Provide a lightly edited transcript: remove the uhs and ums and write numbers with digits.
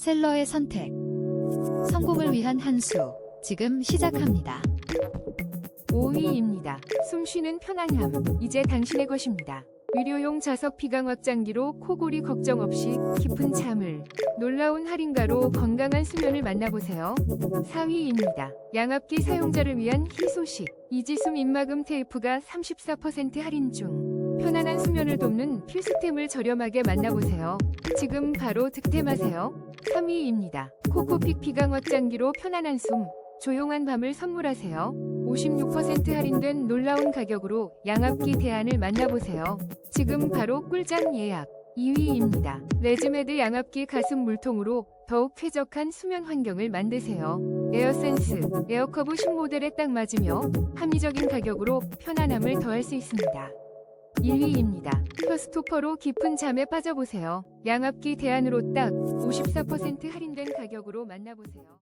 셀러의 선택. 성공을 위한 한 수. 지금 시작합니다. 5위입니다. 숨쉬는 편안함. 이제 당신의 것입니다. 유료용 자석 비강 확장기로 코골이 걱정 없이 깊은 잠을. 놀라운 할인가로 건강한 수면을 만나보세요. 4위입니다. 양압기 사용자를 위한 희소식. 이지숨 입막음 테이프가 34% 할인 중. 편안한 수면을 돕는 필수템을 저렴하게 만나보세요. 지금 바로 득템하세요. 3위입니다. 코코픽 비강 확장기로 편안한 숨. 조용한 밤을 선물하세요. 56% 할인된 놀라운 가격으로 양압기 대안을 만나보세요. 지금 바로 꿀잠 예약. 2위입니다. 레즈메드 양압기 가습 물통으로 더욱 쾌적한 수면 환경을 만드세요. 에어센스, 에어커브 신모델에 딱 맞으며 합리적인 가격으로 편안함을 더할 수 있습니다. 1위입니다. 혀스토퍼로 깊은 잠에 빠져보세요. 양압기 대안으로 딱 54% 할인된 가격으로 만나보세요.